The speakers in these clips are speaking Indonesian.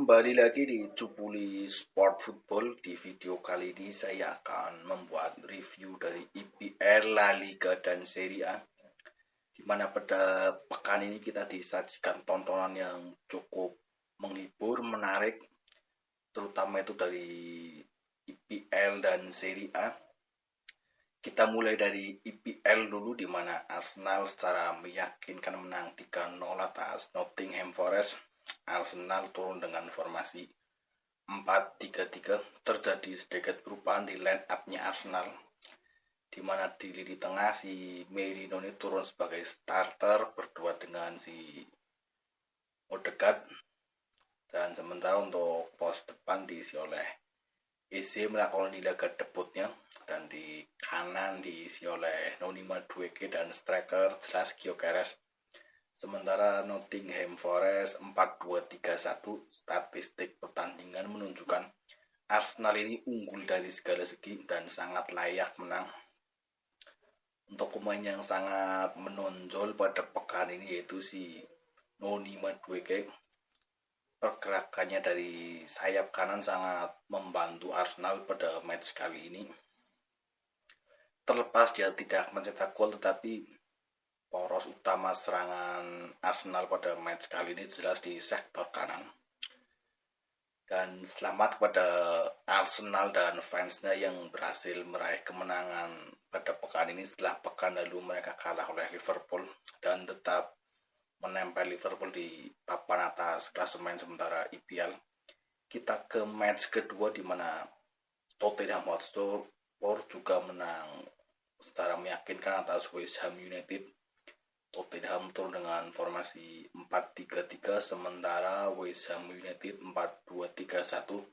Kembali lagi di Cupuli Sport Football. Di video kali ini saya akan membuat review dari IPL, La Liga, dan Serie A, di mana pada pekan ini kita disajikan tontonan yang cukup menghibur, menarik, terutama itu dari IPL dan Serie A. Kita mulai dari IPL dulu, di mana Arsenal secara meyakinkan menang 3-0 atas Nottingham Forest. Arsenal turun dengan formasi 4-3-3. Terjadi sedikit perubahan di line up-nya Arsenal, di mana di lini tengah si Merino ini turun sebagai starter berdua dengan si Odegaard, dan sementara untuk pos depan diisi oleh Eze melakukan di laga debutnya, dan di kanan diisi oleh Noni Madueke dan striker jelas Gyökeres. Sementara Nottingham Forest 4-2-3-1. Statistik pertandingan menunjukkan Arsenal ini unggul dari segala segi dan sangat layak menang. Untuk pemain yang sangat menonjol pada pekan ini yaitu si Noni Madueke. Pergerakannya dari sayap kanan sangat membantu Arsenal pada match kali ini. Terlepas dia tidak mencetak gol, tetapi poros utama serangan Arsenal pada match kali ini jelas di sektor kanan. Dan selamat kepada Arsenal dan fansnya yang berhasil meraih kemenangan pada pekan ini setelah pekan lalu mereka kalah oleh Liverpool dan tetap menempel Liverpool di papan atas klasemen sementara IPL. Kita ke match kedua, di mana Tottenham Hotspur juga menang secara meyakinkan atas West Ham United. Tottenham turun dengan formasi 4-3-3, sementara West Ham United 4-2-3-1.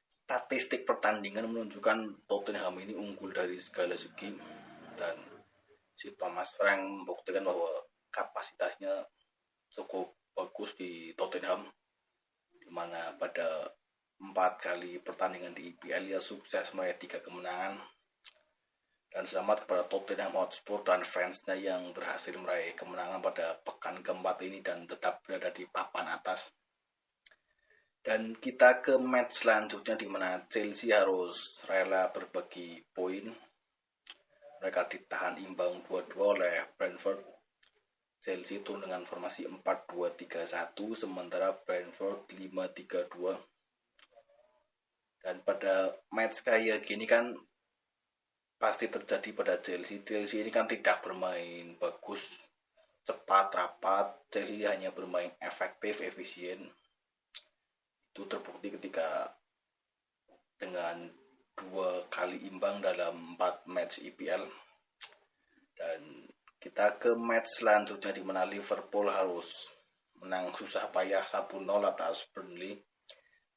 Statistik pertandingan menunjukkan Tottenham ini unggul dari segala segi, dan si Thomas Frank membuktikan bahwa kapasitasnya cukup bagus di Tottenham, di mana pada 4 kali pertandingan di IPL ia sukses meraih 3 kemenangan. Dan selamat kepada Tottenham Hotspur dan fansnya yang berhasil meraih kemenangan pada pekan keempat ini dan tetap berada di papan atas. Dan kita ke match selanjutnya, di mana Chelsea harus rela berbagi poin. Mereka ditahan imbang 2-2 oleh Brentford. Chelsea turun dengan formasi 4-2-3-1, sementara Brentford 5-3-2. Dan pada match kayak gini kan pasti terjadi pada Chelsea. Chelsea ini kan tidak bermain bagus, cepat, rapat. Chelsea hanya bermain efektif, efisien. Itu terbukti ketika dengan 2 kali imbang dalam 4 match IPL. Dan kita ke match selanjutnya, di mana Liverpool harus menang susah payah 1-0 atas Burnley.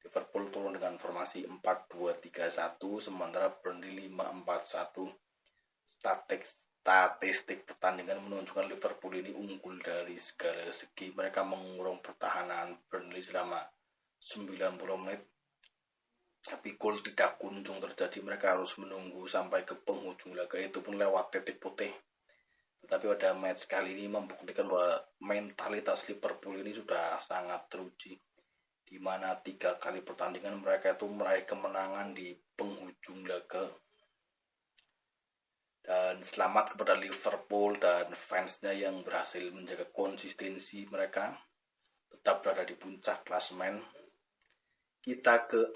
Liverpool turun dengan formasi 4-2-3-1, sementara Burnley 5-4-1. Statistik pertandingan menunjukkan Liverpool ini unggul dari segala segi. Mereka mengurung pertahanan Burnley selama 90 menit, tapi gol tidak kunjung terjadi. Mereka harus menunggu sampai ke penghujung laga, itu pun lewat titik putih. Tetapi pada match kali ini membuktikan bahwa mentalitas Liverpool ini sudah sangat teruji, di mana 3 kali pertandingan mereka itu meraih kemenangan di penghujung laga. Dan selamat kepada Liverpool dan fansnya yang berhasil menjaga konsistensi mereka, tetap berada di puncak klasemen. Kita ke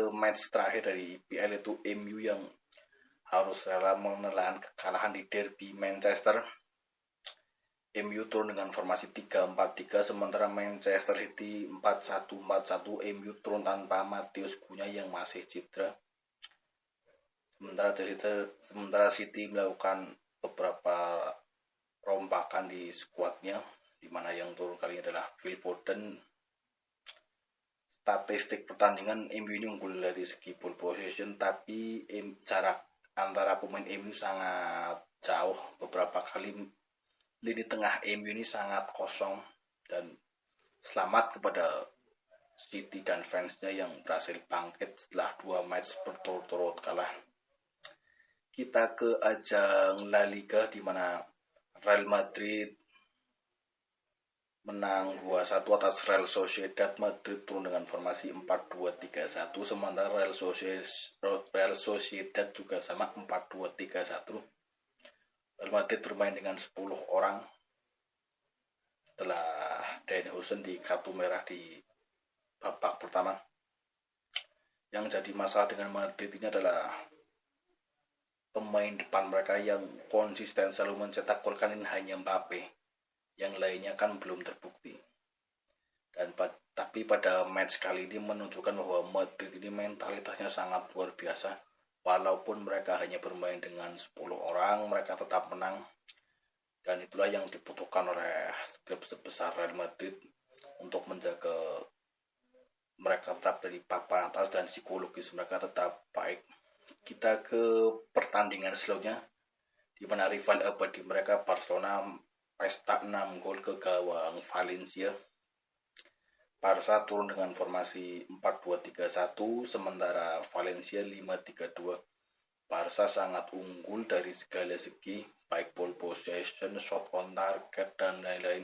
match terakhir dari IPL, itu MU yang harus rela menelan kekalahan di derby Manchester. MU turun dengan formasi 3-4-3, sementara Manchester City 4-1-4-1. MU turun tanpa Matheus Cunha yang masih cedera. Sementara City melakukan beberapa rompakan di skuadnya, di mana yang turun kali ini adalah Phil Foden. Statistik pertandingan MU ini unggul dari segi ball possession, tapi jarak antara pemain MU sangat jauh. Beberapa kali lini tengah MU ini sangat kosong. Dan selamat kepada City dan fansnya yang berhasil bangkit setelah 2 match berturut-turut kalah. Kita ke ajang La Liga, di mana Real Madrid menang 2-1 atas Real Sociedad. Madrid turun dengan formasi 4-2-3-1, sementara Real Sociedad juga sama 4-2-3-1. Real Madrid bermain dengan 10 orang setelah Dani Husen di kartu merah di babak pertama. Yang jadi masalah dengan Madrid ini adalah pemain depan mereka yang konsisten selalu mencetak gol kan ini hanya Mbappe. Yang lainnya kan belum terbukti. Tapi pada match kali ini menunjukkan bahwa Madrid ini mentalitasnya sangat luar biasa. Walaupun mereka hanya bermain dengan 10 orang, mereka tetap menang. Dan itulah yang dibutuhkan oleh klub sebesar Real Madrid untuk menjaga mereka tetap dari papan atas dan psikologis mereka tetap baik. Kita ke pertandingan selanjutnya, di mana rival abadi mereka Barcelona pesta 6 gol ke gawang Valencia. Barca turun dengan formasi 4-2-3-1, sementara Valencia 5-3-2. Barca sangat unggul dari segala segi, baik ball possession, shot on target, dan lain-lain.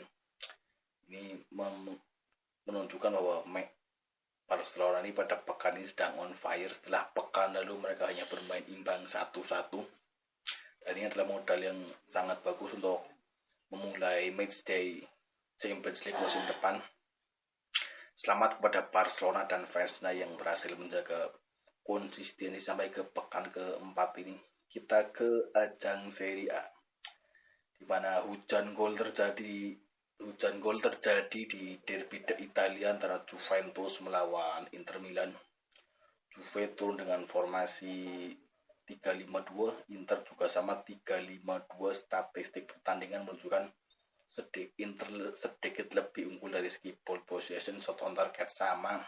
Ini menunjukkan bahwa Barcelona ini pada pekan ini sedang on fire. Setelah pekan lalu mereka hanya bermain imbang 1-1. Dan ini adalah modal yang sangat bagus untuk memulai matchday Champions League musim depan. Selamat kepada Barcelona dan fansnya yang berhasil menjaga konsistensi sampai ke pekan keempat ini. Kita ke ajang Serie A, di mana hujan gol terjadi di derby Italia antara Juventus melawan Inter Milan. Juve turun dengan formasi 3-5-2, Inter juga sama 3-5-2. Statistik pertandingan menunjukkan Inter sedikit lebih unggul dari segi ball possession, shot on target sama.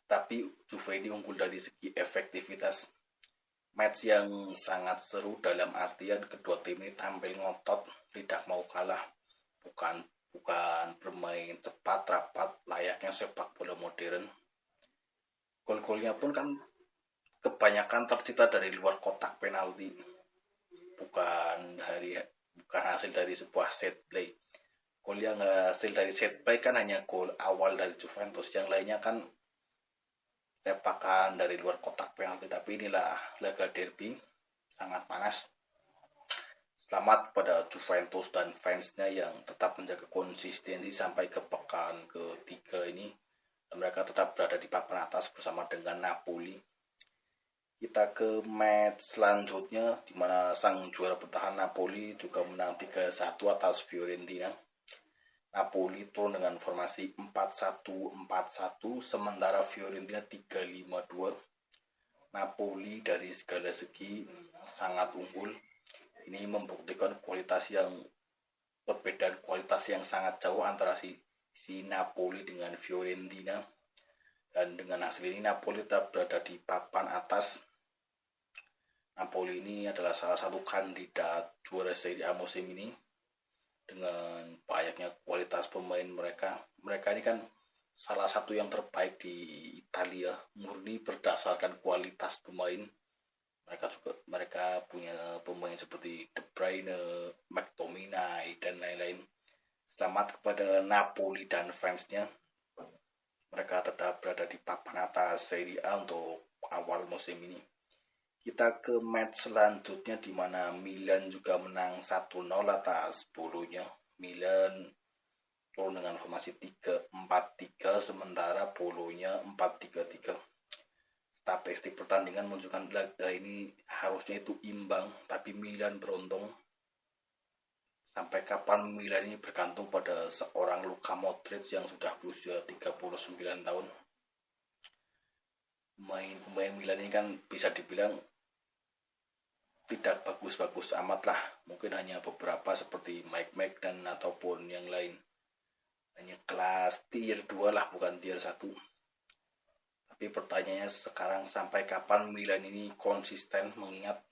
Tapi Juve ini unggul dari segi efektivitas. Match yang sangat seru dalam artian kedua tim ini tampil ngotot, tidak mau kalah. Bukan bermain cepat, rapat, layaknya sepak bola modern. Gol-golnya pun kan kebanyakan tercipta dari luar kotak penalti, bukan hasil dari sebuah set play. Gol yang hasil dari set play kan hanya gol awal dari Juventus, yang lainnya kan tepakan dari luar kotak penalti. Tapi inilah laga derby sangat panas. Selamat kepada Juventus dan fansnya yang tetap menjaga konsistensi sampai ke pekan ketiga ini. Mereka tetap berada di papan atas bersama dengan Napoli. Kita ke match selanjutnya, di mana sang juara bertahan Napoli juga menang 3-1 atas Fiorentina. Napoli turun dengan formasi 4-1-4-1, sementara Fiorentina 3-5-2. Napoli dari segala segi sangat unggul. Ini membuktikan perbedaan kualitas yang sangat jauh antara si Napoli dengan Fiorentina. Dan dengan hasil ini Napoli tetap berada di papan atas. Napoli ini adalah salah satu kandidat juara Serie A musim ini dengan banyaknya kualitas pemain mereka. Mereka ini kan salah satu yang terbaik di Italia, murni berdasarkan kualitas pemain. Mereka punya pemain seperti De Bruyne, McTominay, dan lain-lain. Selamat kepada Napoli dan fansnya. Mereka tetap berada di papan atas Serie A untuk awal musim ini. Kita ke match selanjutnya, di mana Milan juga menang 1-0 atas Bologna. Milan turun dengan formasi 3-4-3, sementara Bologna 4-3-3. Statistik pertandingan menunjukkan laga ini harusnya itu imbang, tapi Milan beruntung. Sampai kapan Milan ini bergantung pada seorang Luka Modric yang sudah berusia 39 tahun. Pemain Milan ini kan bisa dibilang tidak bagus-bagus amat lah. Mungkin hanya beberapa seperti Mike dan ataupun yang lain. Hanya kelas tier 2 lah, bukan tier 1. Tapi pertanyaannya sekarang, sampai kapan Milan ini konsisten, mengingat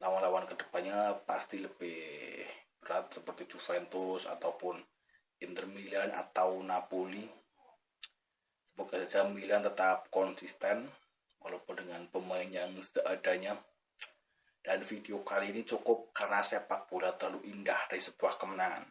lawan-lawan kedepannya pasti lebih berat seperti Juventus ataupun Inter Milan atau Napoli. Semoga saja Milan tetap konsisten walaupun dengan pemain yang seadanya. Dan video kali ini cukup karena sepak bola terlalu indah dari sebuah kemenangan.